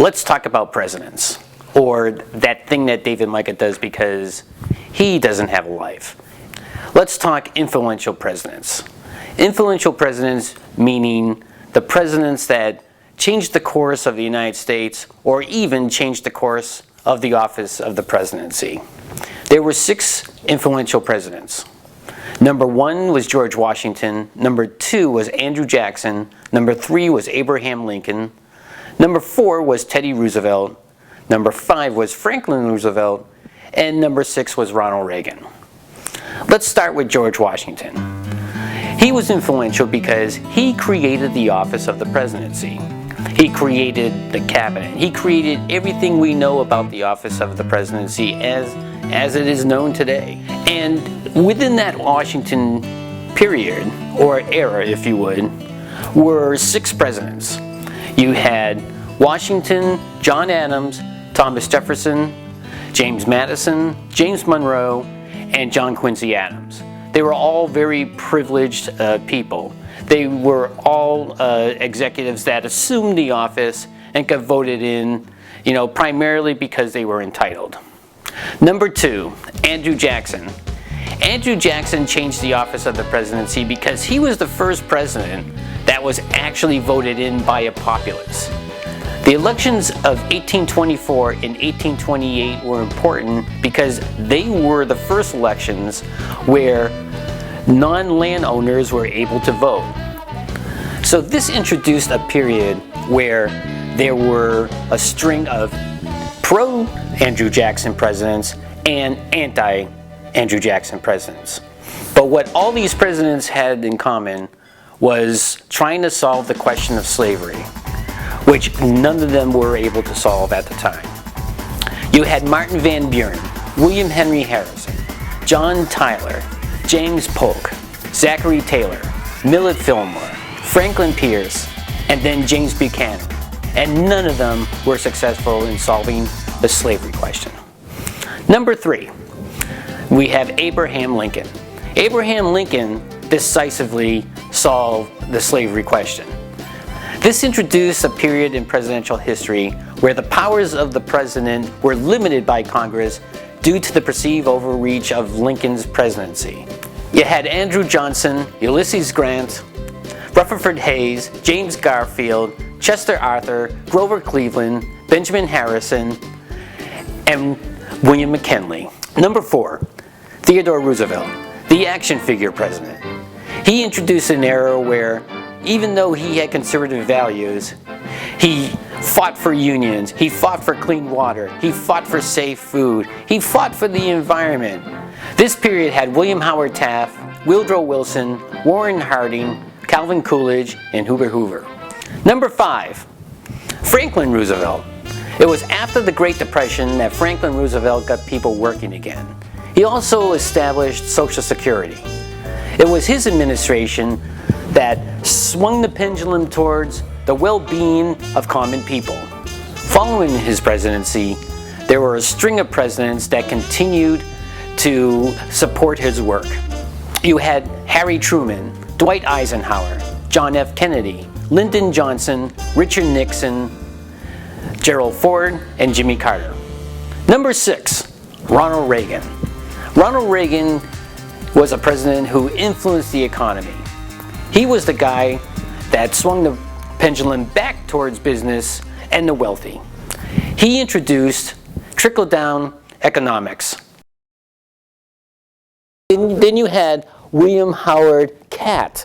Let's talk about presidents, or that thing that David Majka does because he doesn't have a life. Let's talk influential presidents. Influential presidents meaning the presidents that changed the course of the United States or even changed the course of the office of the presidency. There were 6 influential presidents. Number 1 was George Washington. Number 2 was Andrew Jackson. Number 3 was Abraham Lincoln. Number 4 was Teddy Roosevelt. Number 5 was Franklin Roosevelt. And number 6 was Ronald Reagan. Let's start with George Washington. He was influential because he created the office of the presidency. He created the cabinet. He created everything we know about the office of the presidency as it is known today. And within that Washington period, or era if you would, were 6 presidents. You had Washington, John Adams, Thomas Jefferson, James Madison, James Monroe, and John Quincy Adams. They were all very privileged people. They were all executives that assumed the office and got voted in, primarily because they were entitled. Number 2, Andrew Jackson. Andrew Jackson changed the office of the presidency because he was the first president that was actually voted in by a populace. The elections of 1824 and 1828 were important because they were the first elections where non-landowners were able to vote. So this introduced a period where there were a string of pro-Andrew Jackson presidents and anti-Andrew Jackson presidents. But what all these presidents had in common was trying to solve the question of slavery, which none of them were able to solve at the time. You had Martin Van Buren, William Henry Harrison, John Tyler, James Polk, Zachary Taylor, Millard Fillmore, Franklin Pierce, and then James Buchanan. And none of them were successful in solving the slavery question. Number 3, we have Abraham Lincoln. Abraham Lincoln decisively solved the slavery question. This introduced a period in presidential history where the powers of the president were limited by Congress due to the perceived overreach of Lincoln's presidency. You had Andrew Johnson, Ulysses Grant, Rutherford Hayes, James Garfield, Chester Arthur, Grover Cleveland, Benjamin Harrison, and William McKinley. Number 4, Theodore Roosevelt, the action figure president. He introduced an era where, even though he had conservative values, he fought for unions, he fought for clean water, he fought for safe food, he fought for the environment. This period had William Howard Taft, Woodrow Wilson, Warren Harding, Calvin Coolidge, and Herbert Hoover. Number 5, Franklin Roosevelt. It was after the Great Depression that Franklin Roosevelt got people working again. He also established Social Security. It was his administration that swung the pendulum towards the well-being of common people. Following his presidency, there were a string of presidents that continued to support his work. You had Harry Truman, Dwight Eisenhower, John F. Kennedy, Lyndon Johnson, Richard Nixon, Gerald Ford, and Jimmy Carter. Number 6, Ronald Reagan. Ronald Reagan was a president who influenced the economy. He was the guy that swung the pendulum back towards business and the wealthy. He introduced trickle-down economics. Then you had William Howard Catt.